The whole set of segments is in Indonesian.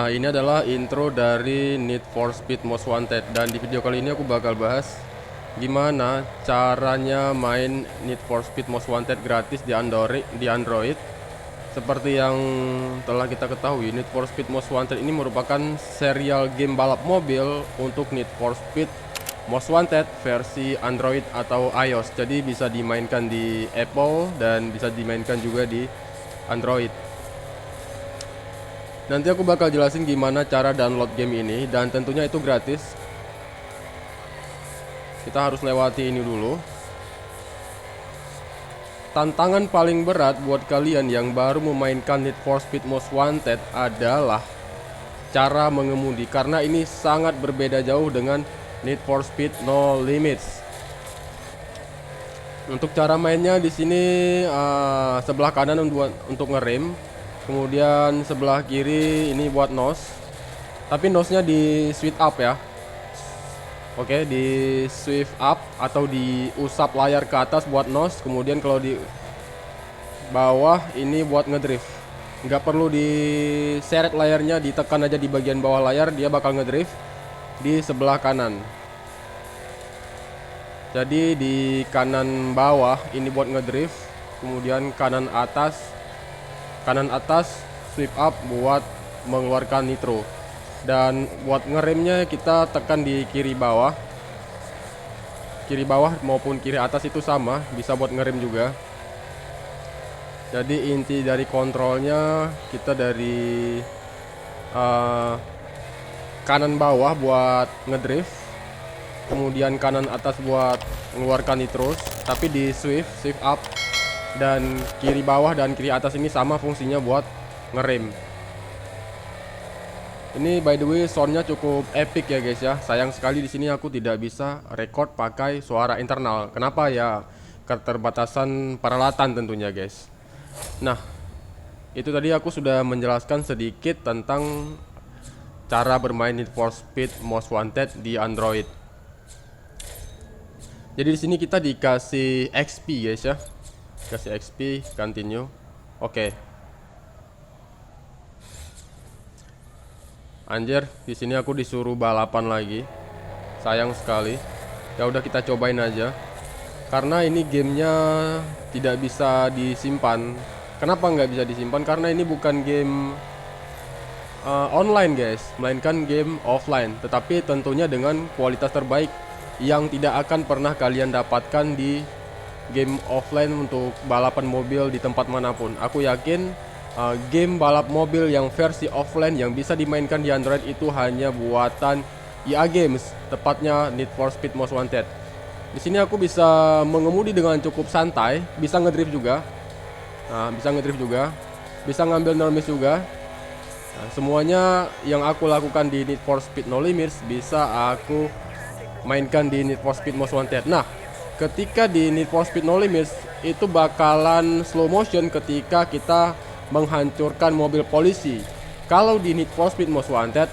Nah, ini adalah intro dari Need for Speed Most Wanted. Dan di video kali ini aku bakal bahas gimana caranya main Need for Speed Most Wanted gratis di Android. Seperti yang telah kita ketahui, Need for Speed Most Wanted ini merupakan serial game balap mobil untuk Need for Speed Most Wanted versi Android atau iOS. Jadi bisa dimainkan di Apple dan bisa dimainkan juga di Android. Nanti aku bakal jelasin gimana cara download game ini, dan tentunya itu gratis. Kita harus lewati ini dulu. Tantangan paling berat buat kalian yang baru memainkan Need for Speed Most Wanted adalah cara mengemudi, karena ini sangat berbeda jauh dengan Need for Speed No Limits. Untuk cara mainnya di sini sebelah kanan untuk ngerem, kemudian sebelah kiri ini buat nose. Tapi nose-nya di sweep up ya. Oke, di sweep up atau diusap layar ke atas buat nose. Kemudian kalau di bawah ini buat ngedrift. Nggak perlu diseret layarnya, ditekan aja di bagian bawah layar, dia bakal ngedrift di sebelah kanan. Jadi di kanan bawah ini buat ngedrift, kemudian kanan atas sweep up buat mengeluarkan nitro. Dan buat ngeremnya kita tekan di kiri bawah maupun kiri atas itu sama, bisa buat ngerem juga. Jadi inti dari kontrolnya kita dari kanan bawah buat ngedrift, kemudian kanan atas buat mengeluarkan nitro, tapi di sweep up, dan kiri bawah dan kiri atas ini sama fungsinya buat ngerem. Ini by the way soundnya cukup epic ya guys ya. Sayang sekali di sini aku tidak bisa record pakai suara internal. Kenapa ya? Keterbatasan peralatan tentunya guys. Nah, itu tadi aku sudah menjelaskan sedikit tentang cara bermain Need for Speed Most Wanted di Android. Jadi di sini kita dikasih XP guys ya. Kasih XP, continue. Oke. Anjir, di sini aku disuruh balapan lagi. Sayang sekali. Ya udah kita cobain aja. Karena ini gamenya tidak bisa disimpan. Kenapa nggak bisa disimpan? Karena ini bukan game online guys, melainkan game offline. Tetapi tentunya dengan kualitas terbaik yang tidak akan pernah kalian dapatkan di game offline untuk balapan mobil di tempat manapun. Aku yakin game balap mobil yang versi offline yang bisa dimainkan di Android itu hanya buatan EA Games, tepatnya Need for Speed Most Wanted. Di sini aku bisa mengemudi dengan cukup santai, bisa ngedrift juga. Bisa ngambil no miss juga. Nah, semuanya yang aku lakukan di Need for Speed No Limits bisa aku mainkan di Need for Speed Most Wanted. Nah, ketika di Need for Speed No Limits itu bakalan slow motion ketika kita menghancurkan mobil polisi. Kalau di Need for Speed Most Wanted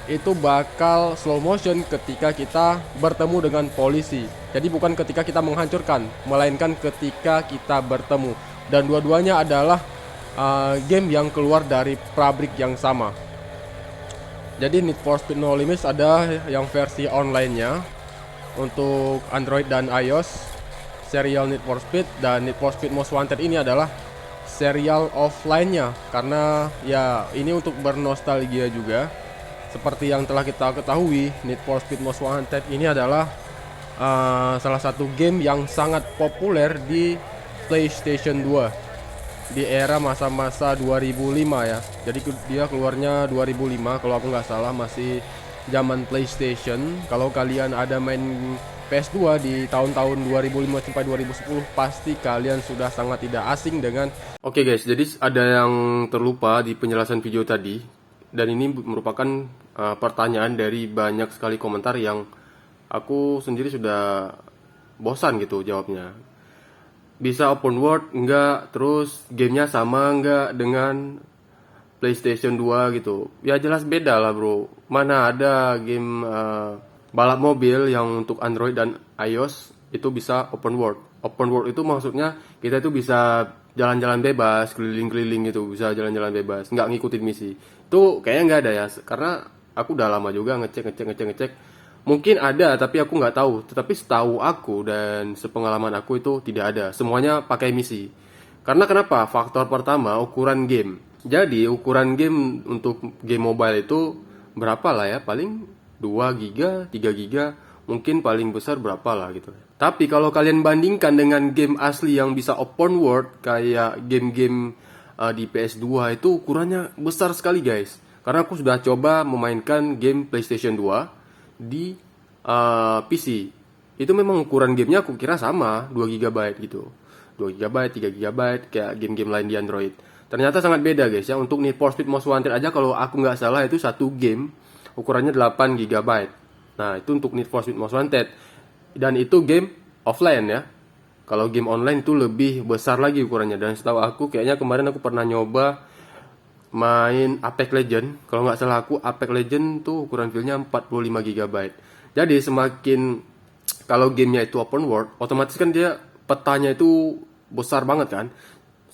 itu bakal slow motion ketika kita bertemu dengan polisi. Jadi bukan ketika kita menghancurkan, melainkan ketika kita bertemu. Dan dua-duanya adalah game yang keluar dari pabrik yang sama. Jadi Need for Speed No Limits ada yang versi online-nya untuk Android dan iOS, serial Need for Speed, dan Need for Speed Most Wanted ini adalah serial offline-nya, karena ya ini untuk bernostalgia juga. Seperti yang telah kita ketahui, Need for Speed Most Wanted ini adalah salah satu game yang sangat populer di PlayStation 2 di era masa-masa 2005 ya. Jadi dia keluarnya 2005 kalau aku nggak salah, masih zaman PlayStation. Kalau kalian ada main PS2 di tahun-tahun 2005 sampai 2010, pasti kalian sudah sangat tidak asing dengan. Oke guys, jadi ada yang terlupa di penjelasan video tadi, dan ini merupakan pertanyaan dari banyak sekali komentar yang aku sendiri sudah bosan gitu jawabnya. Bisa open world enggak, terus gamenya sama enggak dengan PlayStation 2 gitu. Ya jelas beda lah bro. Mana ada game balap mobil yang untuk Android dan iOS itu bisa open world. Open world itu maksudnya kita itu bisa jalan-jalan bebas, keliling-keliling gitu, bisa jalan-jalan bebas, nggak ngikutin misi. Tuh kayaknya nggak ada ya, karena aku udah lama juga ngecek. Mungkin ada, tapi aku nggak tahu. Tetapi setahu aku dan sepengalaman aku itu tidak ada. Semuanya pakai misi. Karena kenapa? Faktor pertama, ukuran game. Jadi ukuran game untuk game mobile itu berapa lah ya? Paling 2 giga, 3 giga, mungkin paling besar berapa lah gitu. Tapi kalau kalian bandingkan dengan game asli yang bisa open world kayak game-game di PS2 itu ukurannya besar sekali guys. Karena aku sudah coba memainkan game PlayStation 2 di PC. Itu memang ukuran gamenya aku kira sama 2 GB gitu. 2 GB, 3 GB kayak game-game lain di Android. Ternyata sangat beda guys ya. Untuk Need for Speed Most Wanted aja kalau aku nggak salah itu satu game ukurannya 8 GB. Nah, itu untuk Need for Speed Most Wanted. Dan itu game offline ya. Kalau game online itu lebih besar lagi ukurannya. Dan setahu aku kayaknya kemarin aku pernah nyoba main Apex Legend. Kalau nggak salah aku Apex Legend tuh ukuran filenya 45 GB. Jadi semakin kalau gamenya itu open world, otomatis kan dia petanya itu besar banget kan.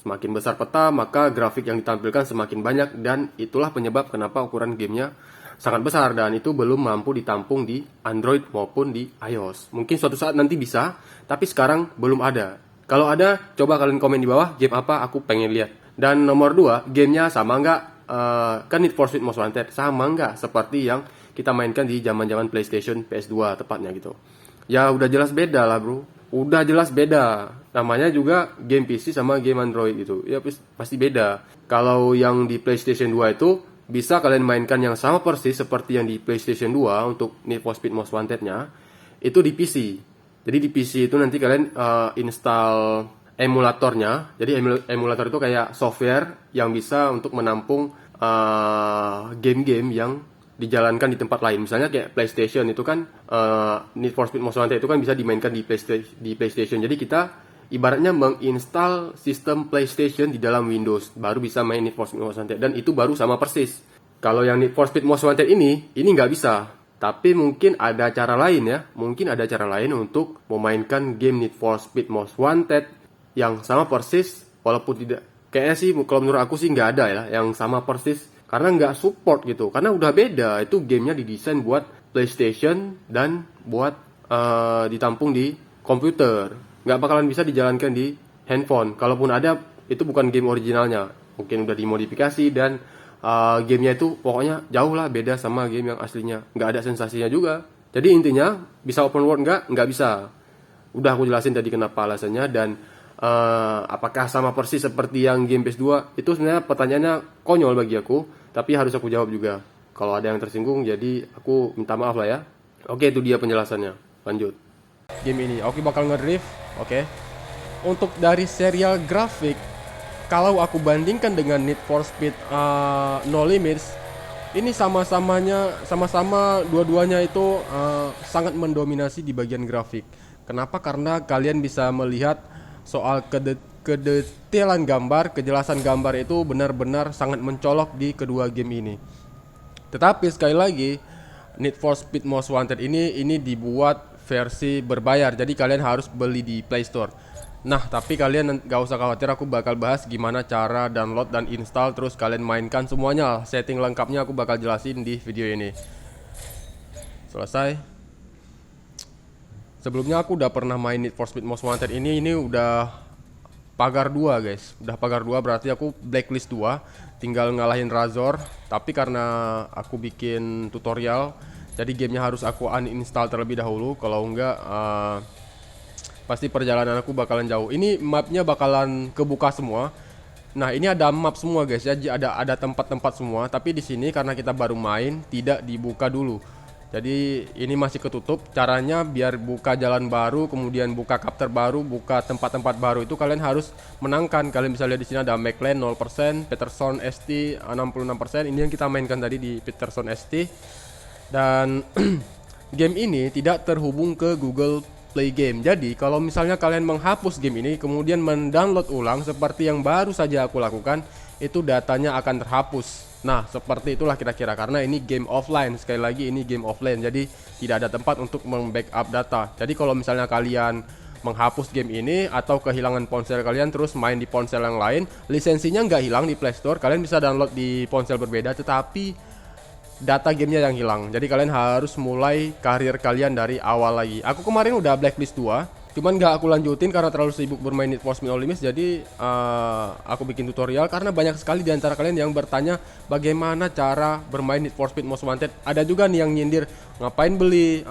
Semakin besar peta, maka grafik yang ditampilkan semakin banyak. Dan itulah penyebab kenapa ukuran gamenya sangat besar. Dan itu belum mampu ditampung di Android maupun di iOS. Mungkin suatu saat nanti bisa, tapi sekarang belum ada. Kalau ada, coba kalian komen di bawah game apa, aku pengen lihat. Dan nomor 2, gamenya sama nggak? Kan Need for Speed Most Wanted sama nggak seperti yang kita mainkan di zaman-zaman PlayStation PS2 tepatnya gitu. Ya udah jelas beda lah bro. Udah jelas beda. Namanya juga game PC sama game Android gitu. Ya pasti beda. Kalau yang di PlayStation 2 itu bisa kalian mainkan yang sama persis seperti yang di PlayStation 2 untuk Need for Speed Most Wanted-nya. Itu di PC. Jadi di PC itu nanti kalian install emulatornya. Jadi emulator itu kayak software yang bisa untuk menampung game-game yang dijalankan di tempat lain. Misalnya kayak PlayStation itu kan Need for Speed Most Wanted itu kan bisa dimainkan di PlayStation. Jadi kita ibaratnya menginstal sistem PlayStation di dalam Windows baru bisa main Need for Speed Most Wanted, dan itu baru sama persis. Kalau yang Need for Speed Most Wanted ini nggak bisa. Tapi mungkin ada cara lain ya. Mungkin ada cara lain untuk memainkan game Need for Speed Most Wanted yang sama persis, walaupun tidak, kayaknya sih kalau menurut aku sih nggak ada ya yang sama persis. Karena nggak support gitu. Karena udah beda. Itu gamenya didesain buat PlayStation dan buat ditampung di komputer. Nggak bakalan bisa dijalankan di handphone. Kalaupun ada, itu bukan game originalnya. Mungkin udah dimodifikasi dan gamenya itu pokoknya jauh lah beda sama game yang aslinya. Nggak ada sensasinya juga. Jadi intinya, bisa open world nggak bisa. Udah aku jelasin tadi kenapa alasannya. Dan apakah sama persis seperti yang game PS2? Itu sebenarnya pertanyaannya konyol bagi aku. Tapi harus aku jawab juga. Kalau ada yang tersinggung, jadi aku minta maaf lah ya. Oke, itu dia penjelasannya. Lanjut. Game ini, oke bakal ngedrift. Oke. Untuk dari serial grafik, kalau aku bandingkan dengan Need for Speed No Limits, ini sama-sama dua-duanya itu sangat mendominasi di bagian grafik. Kenapa? Karena kalian bisa melihat soal kedetailan gambar, kejelasan gambar itu benar-benar sangat mencolok di kedua game ini. Tetapi sekali lagi, Need for Speed Most Wanted ini dibuat versi berbayar, jadi kalian harus beli di Play Store. Nah, tapi kalian gak usah khawatir, aku bakal bahas gimana cara download dan install, terus kalian mainkan semuanya. Setting lengkapnya aku bakal jelasin di video ini. Selesai. Sebelumnya aku udah pernah main Need for Speed Most Wanted ini udah pagar 2 guys. Udah pagar 2 berarti aku blacklist 2. Tinggal ngalahin Razor. Tapi karena aku bikin tutorial, jadi gamenya harus aku uninstall terlebih dahulu. Kalau enggak pasti perjalanan aku bakalan jauh. Ini mapnya bakalan kebuka semua. Nah ini ada map semua guys ya. Ada tempat-tempat semua. Tapi di sini karena kita baru main, tidak dibuka dulu. Jadi ini masih ketutup. Caranya biar buka jalan baru, kemudian buka chapter baru, buka tempat-tempat baru itu kalian harus menangkan. Kalian bisa lihat di sini ada McLaren 0%, Peterson ST 66%. Ini yang kita mainkan tadi di Peterson ST. Dan game ini tidak terhubung ke Google Play Game. Jadi kalau misalnya kalian menghapus game ini kemudian mendownload ulang seperti yang baru saja aku lakukan, itu datanya akan terhapus. Nah seperti itulah kira-kira, karena ini game offline. Sekali lagi ini game offline, jadi tidak ada tempat untuk membackup data. Jadi kalau misalnya kalian menghapus game ini atau kehilangan ponsel kalian terus main di ponsel yang lain, lisensinya nggak hilang di Play Store, kalian bisa download di ponsel berbeda, tetapi data gamenya yang hilang. Jadi kalian harus mulai karir kalian dari awal lagi. Aku kemarin udah blacklist 2, cuman nggak aku lanjutin karena terlalu sibuk bermain Need for Speed No Limits. Jadi aku bikin tutorial karena banyak sekali di antara kalian yang bertanya bagaimana cara bermain Need for Speed Most Wanted. Ada juga nih yang nyindir ngapain beli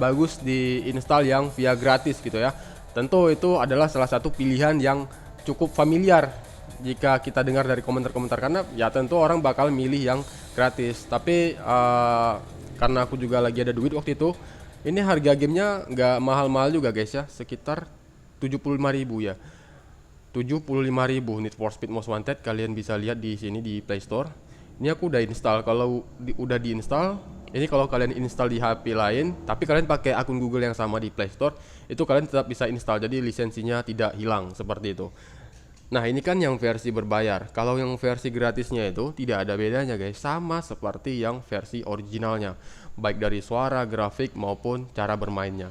bagus di install yang via gratis gitu ya. Tentu itu adalah salah satu pilihan yang cukup familiar jika kita dengar dari komentar-komentar, karena ya tentu orang bakal milih yang gratis. Tapi karena aku juga lagi ada duit waktu itu, ini harga gamenya nggak mahal-mahal juga guys ya, sekitar 75.000 ya. 75.000 Need for Speed Most Wanted, kalian bisa lihat di sini di Play Store. Ini aku udah install. Kalau udah diinstal, ini kalau kalian install di HP lain tapi kalian pakai akun Google yang sama di Play Store, itu kalian tetap bisa install, jadi lisensinya tidak hilang seperti itu. Nah ini kan yang versi berbayar. Kalau yang versi gratisnya itu tidak ada bedanya guys, sama seperti yang versi originalnya, baik dari suara, grafik maupun cara bermainnya.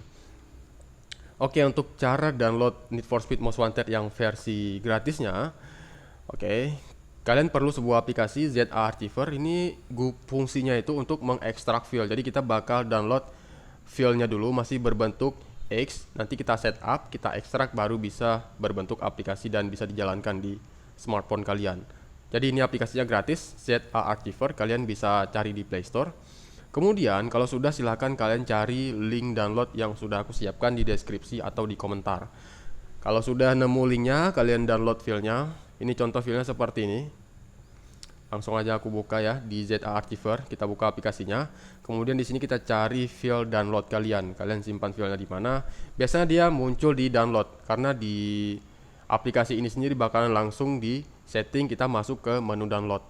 Oke, untuk cara download Need for Speed Most Wanted yang versi gratisnya, oke, kalian perlu sebuah aplikasi ZA Archiver. Ini fungsinya itu untuk mengekstrak file. Jadi kita bakal download filenya dulu masih berbentuk X, nanti kita setup, kita ekstrak, baru bisa berbentuk aplikasi dan bisa dijalankan di smartphone kalian. Jadi ini aplikasinya gratis, ZA Archiver, kalian bisa cari di Play Store. Kemudian kalau sudah, silahkan kalian cari link download yang sudah aku siapkan di deskripsi atau di komentar. Kalau sudah nemu linknya, kalian download filenya. Ini contoh filenya seperti ini. Langsung aja aku buka ya di ZA Archiver, kita buka aplikasinya. Kemudian di sini kita cari file download kalian. Kalian simpan filenya di mana? Biasanya dia muncul di download, karena di aplikasi ini sendiri bakalan langsung di setting, kita masuk ke menu download.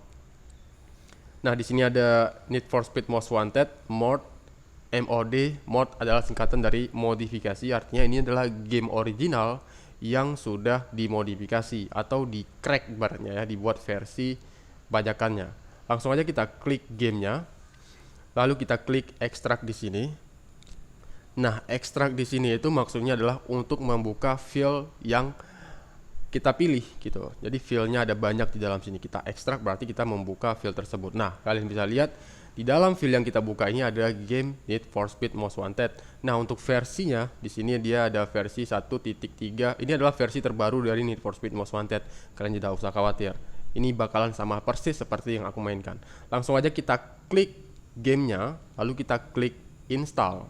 Nah, di sini ada Need for Speed Most Wanted mod. MOD, mod adalah singkatan dari modifikasi, artinya ini adalah game original yang sudah dimodifikasi atau di crack barnya ya, dibuat versi bajakannya. Langsung aja kita klik gamenya, lalu kita klik ekstrak di sini. Nah, ekstrak di sini itu maksudnya adalah untuk membuka file yang kita pilih gitu. Jadi filenya ada banyak di dalam sini. Kita ekstrak berarti kita membuka file tersebut. Nah, kalian bisa lihat di dalam file yang kita buka ini ada game Need for Speed Most Wanted. Nah, untuk versinya di sini dia ada versi 1.3. Ini adalah versi terbaru dari Need for Speed Most Wanted. Kalian tidak usah khawatir. Ini bakalan sama persis seperti yang aku mainkan. Langsung aja kita klik gamenya, lalu kita klik install.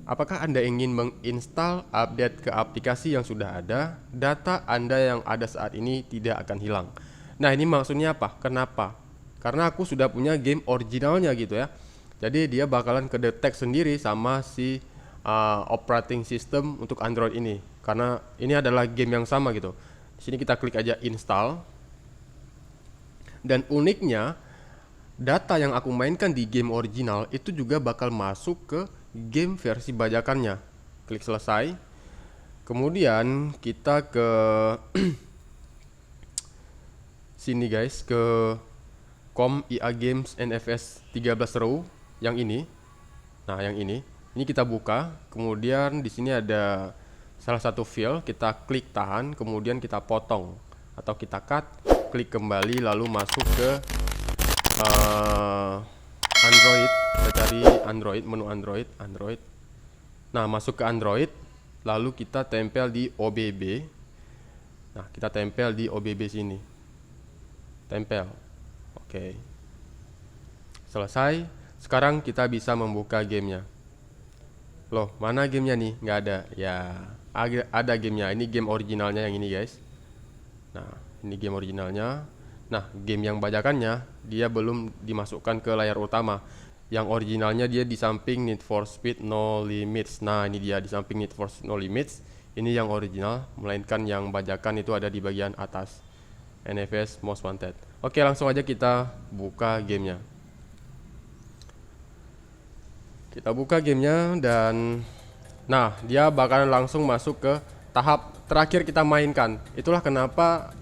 Apakah Anda ingin menginstal update ke aplikasi yang sudah ada? Data Anda yang ada saat ini tidak akan hilang. Nah, ini maksudnya apa? Kenapa? Karena aku sudah punya game originalnya gitu ya. Jadi dia bakalan kedetek sendiri sama si operating system untuk Android ini. Karena ini adalah game yang sama gitu. Di sini kita klik aja install. Dan uniknya, data yang aku mainkan di game original itu juga bakal masuk ke game versi bajakannya. Klik selesai. Kemudian kita ke sini guys, ke COM EA Games NFS 13 row yang ini. Nah, yang ini kita buka. Kemudian di sini ada salah satu file, kita klik tahan, kemudian kita potong atau kita cut, klik kembali lalu masuk ke Android. Kita cari Android, menu Android. Nah, masuk ke Android, lalu kita tempel di OBB. Nah, kita tempel di OBB sini. Tempel. Oke. Selesai. Sekarang kita bisa membuka gamenya. Loh, mana gamenya nih? Nggak ada. Ya, ada gamenya. Ini game originalnya yang ini guys. Nah, ini game originalnya. Nah, game yang bajakannya dia belum dimasukkan ke layar utama. Yang originalnya dia di samping Need for Speed No Limits. Nah, ini dia di samping Need for Speed No Limits. Ini yang original, melainkan yang bajakan itu ada di bagian atas. NFS Most Wanted. Oke, langsung aja kita buka gamenya. Kita buka gamenya dan nah, dia bakalan langsung masuk ke tahap terakhir kita mainkan. Itulah kenapa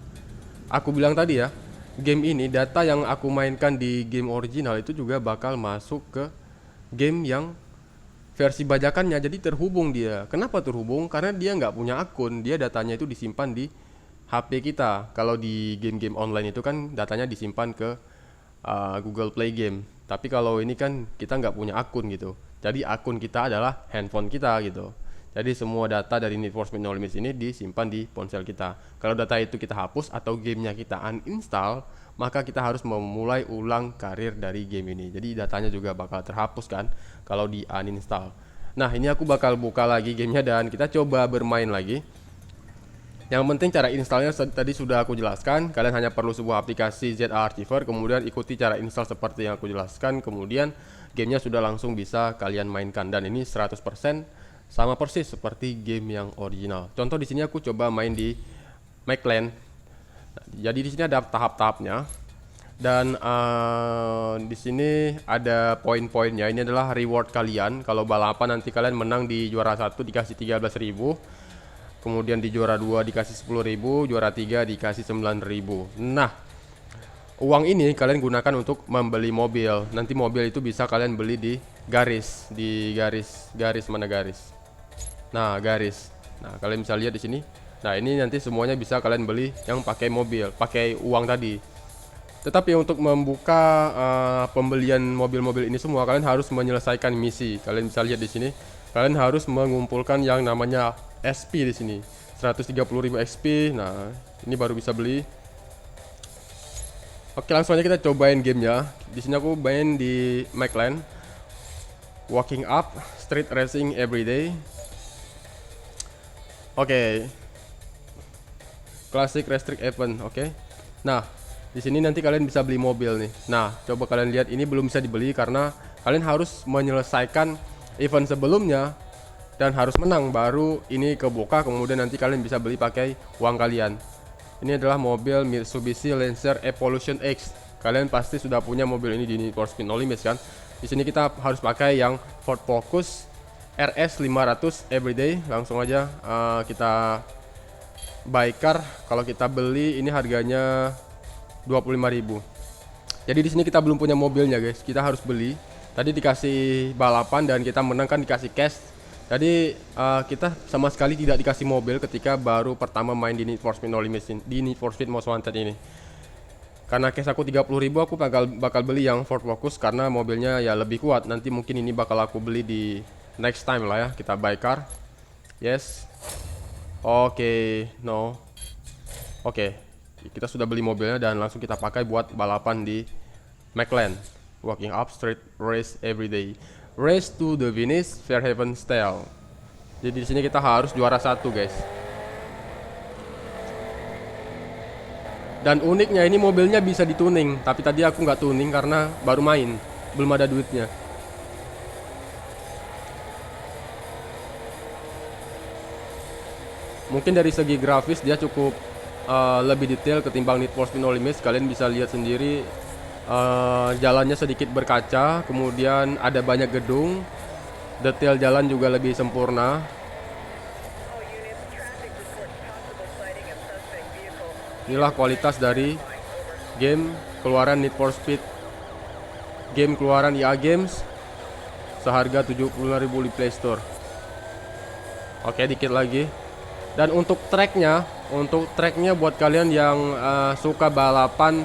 aku bilang tadi ya, game ini data yang aku mainkan di game original itu juga bakal masuk ke game yang versi bajakannya, jadi terhubung dia. Kenapa terhubung? Karena dia nggak punya akun, dia datanya itu disimpan di HP kita. Kalau di game-game online itu kan datanya disimpan ke Google Play Game. Tapi kalau ini kan kita nggak punya akun gitu. Jadi akun kita adalah handphone kita gitu. Jadi semua data dari Need for Speed No Limits ini disimpan di ponsel kita. Kalau data itu kita hapus atau gamenya kita uninstall, maka kita harus memulai ulang karir dari game ini. Jadi datanya juga bakal terhapus kan kalau di uninstall. Nah, ini aku bakal buka lagi gamenya dan kita coba bermain lagi. Yang penting cara installnya tadi sudah aku jelaskan. Kalian hanya perlu sebuah aplikasi ZA Archiver, kemudian ikuti cara install seperti yang aku jelaskan. Kemudian gamenya sudah langsung bisa kalian mainkan. Dan ini 100% sama persis seperti game yang original. Contoh di sini aku coba main di McLaren. Jadi di sini ada tahap-tahapnya dan di sini ada poin-poinnya. Ini adalah reward kalian. Kalau balapan nanti kalian menang di juara 1 dikasih 13.000, kemudian di juara 2 dikasih 10.000, juara 3 dikasih 9.000. Nah, uang ini kalian gunakan untuk membeli mobil. Nanti mobil itu bisa kalian beli di garis, mana garis? Nah, garis. Nah, kalian bisa lihat di sini. Nah, ini nanti semuanya bisa kalian beli yang pakai mobil, pakai uang tadi. Tetapi untuk membuka pembelian mobil-mobil ini semua, kalian harus menyelesaikan misi. Kalian bisa lihat di sini. Kalian harus mengumpulkan yang namanya SP di sini. 130.000 XP. Nah, ini baru bisa beli. Oke, langsung aja kita cobain gamenya. Di sini aku main di McLaren. Walking up, street racing everyday. Oke. Classic restrict event, oke. Nah, di sini nanti kalian bisa beli mobil nih. Nah, coba kalian lihat, ini belum bisa dibeli karena kalian harus menyelesaikan event sebelumnya dan harus menang baru ini kebuka, kemudian nanti kalian bisa beli pakai uang kalian. Ini adalah mobil Mitsubishi Lancer Evolution X. Kalian pasti sudah punya mobil ini di Need for Speed No Limits kan? Di sini kita harus pakai yang Ford Focus RS 500 everyday. Langsung aja kita buy car. Kalau kita beli ini harganya 25.000. Jadi di sini kita belum punya mobilnya guys, kita harus beli. Tadi dikasih balapan dan kita menang kan, dikasih cash. Jadi kita sama sekali tidak dikasih mobil ketika baru pertama main di Need for Speed No Limits, di Need for Speed Most Wanted ini. Karena cash aku 30.000, aku bakal beli yang Ford Focus karena mobilnya ya lebih kuat. Nanti mungkin ini bakal aku beli di next time lah ya. Kita buy car. Yes. Oke, no. Oke, kita sudah beli mobilnya dan langsung kita pakai buat balapan di McLaren. Walking up street race everyday. Race to the finish, Fairhaven style. Jadi di sini kita harus juara 1 guys. Dan uniknya ini mobilnya bisa dituning, tapi tadi aku nggak tuning karena baru main, belum ada duitnya. Mungkin dari segi grafis dia cukup lebih detail ketimbang Need for Speed No Limits. Kalian bisa lihat sendiri jalannya sedikit berkaca, kemudian ada banyak gedung, detail jalan juga lebih sempurna. Inilah kualitas dari game keluaran Need for Speed, game keluaran EA Games, seharga 75.000 di Play Store. Oke, dikit lagi. Dan untuk tracknya buat kalian yang suka balapan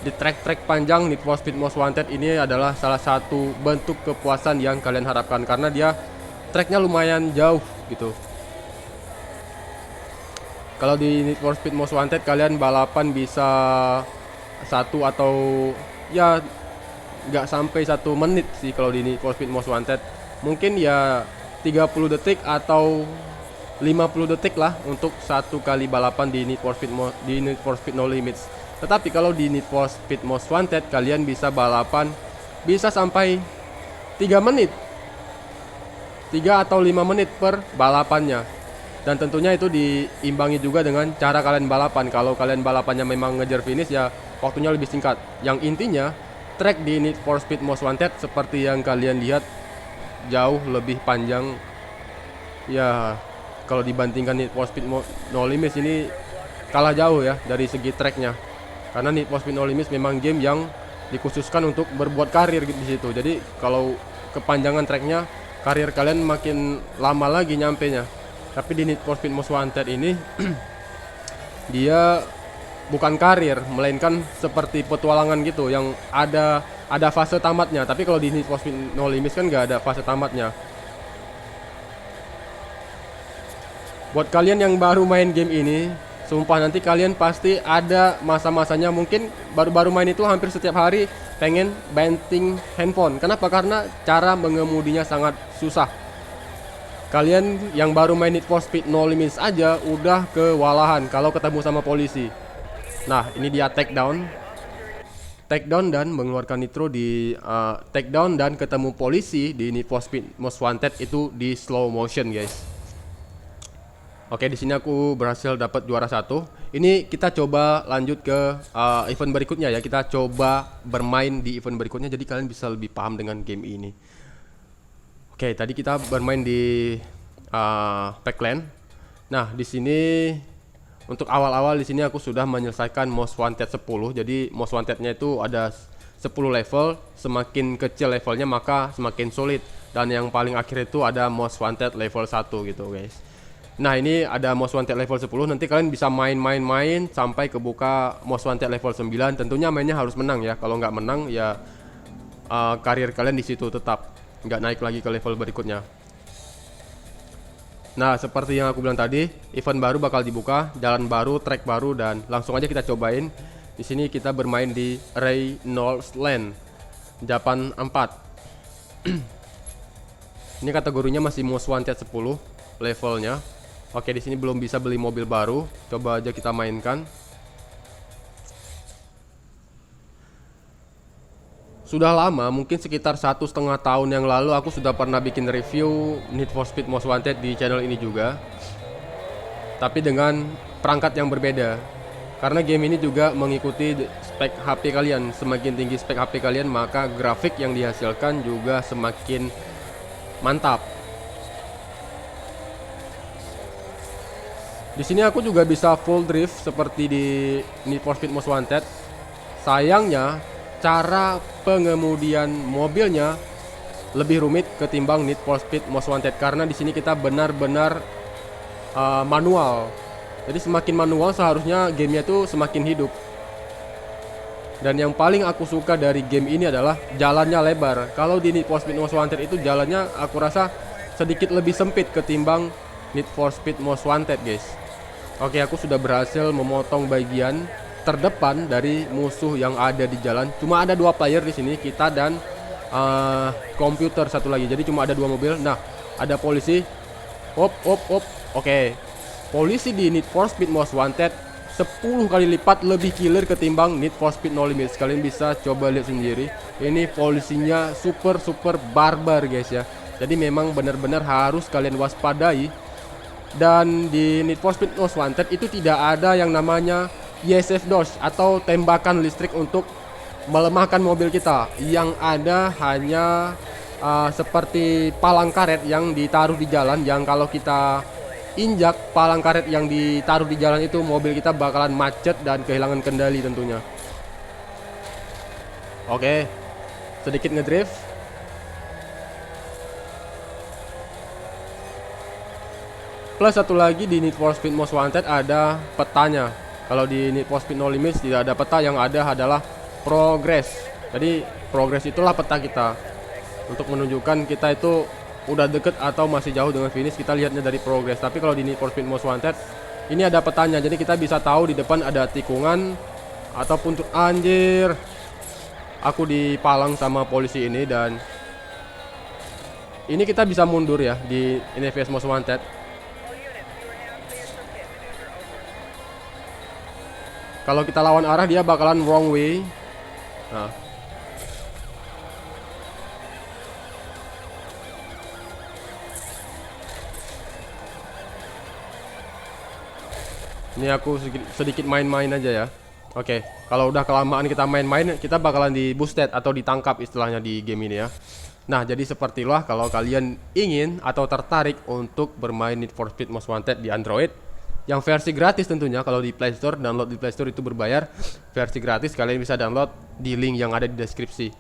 di track-track panjang, Need for Speed Most Wanted ini adalah salah satu bentuk kepuasan yang kalian harapkan karena dia tracknya lumayan jauh gitu. Kalau di Need for Speed Most Wanted kalian balapan bisa 1 atau ya nggak sampai 1 menit sih. Kalau di Need for Speed Most Wanted mungkin ya 30 detik atau 50 detik lah untuk 1 kali balapan di Need for Speed No Limits. Tetapi kalau di Need for Speed Most Wanted kalian bisa balapan bisa sampai 3 menit, 3 atau 5 menit per balapannya. Dan tentunya itu diimbangi juga dengan cara kalian balapan. Kalau kalian balapannya memang ngejar finish ya waktunya lebih singkat. Yang intinya track di Need for Speed Most Wanted seperti yang kalian lihat jauh lebih panjang. Ya, kalau dibandingkan Need for Speed No Limits ini kalah jauh ya dari segi tracknya. Karena Need for Speed No Limits memang game yang dikhususkan untuk berbuat karir gitu di situ. Jadi kalau kepanjangan tracknya karir kalian makin lama lagi nyampenya. Tapi di Need for Speed Most Wanted ini dia bukan karir, melainkan seperti petualangan gitu yang ada fase tamatnya. Tapi kalau di Need for Speed No Limits kan nggak ada fase tamatnya. Buat kalian yang baru main game ini, sumpah nanti kalian pasti ada masa-masanya, mungkin baru-baru main itu hampir setiap hari pengen banting handphone. Kenapa? Karena cara mengemudinya sangat susah. Kalian yang baru main Need for Speed No Limits aja udah kewalahan kalau ketemu sama polisi. Nah, ini dia takedown dan mengeluarkan nitro di takedown dan ketemu polisi di Need for Speed Most Wanted itu di slow motion, guys. Oke, di sini aku berhasil dapat juara 1. Ini kita coba lanjut ke event berikutnya ya. Kita coba bermain di event berikutnya jadi kalian bisa lebih paham dengan game ini. Oke, tadi kita bermain di Packland. Nah, di sini untuk awal-awal di sini aku sudah menyelesaikan Most Wanted 10. Jadi Most Wanted-nya itu ada 10 level. Semakin kecil levelnya maka semakin sulit. Dan yang paling akhir itu ada Most Wanted level 1 gitu, guys. Nah, ini ada Most Wanted level 10. Nanti kalian bisa main sampai kebuka Most Wanted level 9. Tentunya mainnya harus menang ya. Kalau nggak menang ya karir kalian di situ tetap nggak naik lagi ke level berikutnya. Nah, seperti yang aku bilang tadi, event baru bakal dibuka, jalan baru, track baru, dan langsung aja kita cobain. Di sini kita bermain di Reynolds Land Japan 4. Ini kategorinya masih Most Wanted 10 levelnya. Oke, di sini belum bisa beli mobil baru. Coba aja kita mainkan. Sudah lama, mungkin sekitar 1,5 tahun yang lalu aku sudah pernah bikin review Need for Speed Most Wanted di channel ini juga. Tapi dengan perangkat yang berbeda. Karena game ini juga mengikuti spek HP kalian. Semakin tinggi spek HP kalian, maka grafik yang dihasilkan juga semakin mantap. Di sini aku juga bisa full drift seperti di Need for Speed Most Wanted. Sayangnya cara pengemudian mobilnya lebih rumit ketimbang Need for Speed Most Wanted karena di sini kita benar-benar manual. Jadi semakin manual seharusnya gamenya tuh semakin hidup. Dan yang paling aku suka dari game ini adalah jalannya lebar. Kalau di Need for Speed Most Wanted itu jalannya aku rasa sedikit lebih sempit ketimbang Need for Speed Most Wanted, guys. Oke, aku sudah berhasil memotong bagian terdepan dari musuh yang ada di jalan. Cuma ada 2 player di sini, kita dan komputer satu lagi. Jadi cuma ada 2 mobil. Nah, ada polisi. Oke. Polisi di Need for Speed Most Wanted 10 kali lipat lebih killer ketimbang Need for Speed No Limits. Kalian bisa coba lihat sendiri. Ini polisinya super barbar, guys ya. Jadi memang benar-benar harus kalian waspadai. Dan di Need for Speed Most Wanted itu tidak ada yang namanya ESF Dodge atau tembakan listrik untuk melemahkan mobil kita. Yang ada hanya seperti palang karet yang ditaruh di jalan, yang kalau kita injak palang karet yang ditaruh di jalan itu mobil kita bakalan macet dan kehilangan kendali tentunya. Oke, sedikit ngedrift. Plus satu lagi di Need for Speed Most Wanted ada petanya. Kalau di Need for Speed No Limits tidak ada peta, yang ada adalah progress. Jadi progress itulah peta kita untuk menunjukkan kita itu udah deket atau masih jauh dengan finish. Kita lihatnya dari progress. Tapi kalau di Need for Speed Most Wanted ini ada petanya, jadi kita bisa tahu di depan ada tikungan ataupun anjir. Aku dipalang sama polisi ini dan ini kita bisa mundur ya di NFS Most Wanted. Kalau kita lawan arah dia bakalan wrong way. Nah. Ini aku sedikit main-main aja ya. Oke, kalau udah kelamaan kita main-main, kita bakalan di boosted atau ditangkap istilahnya di game ini ya. Nah, jadi sepertilah kalau kalian ingin atau tertarik untuk bermain Need for Speed Most Wanted di Android, yang versi gratis tentunya. Kalau di Play Store, download di Play Store itu berbayar. Versi gratis kalian bisa download di link yang ada di deskripsi.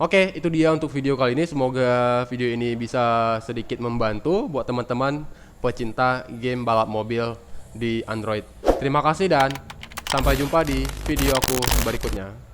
Oke, itu dia untuk video kali ini. Semoga video ini bisa sedikit membantu buat teman-teman pecinta game balap mobil di Android. Terima kasih dan sampai jumpa di video aku berikutnya.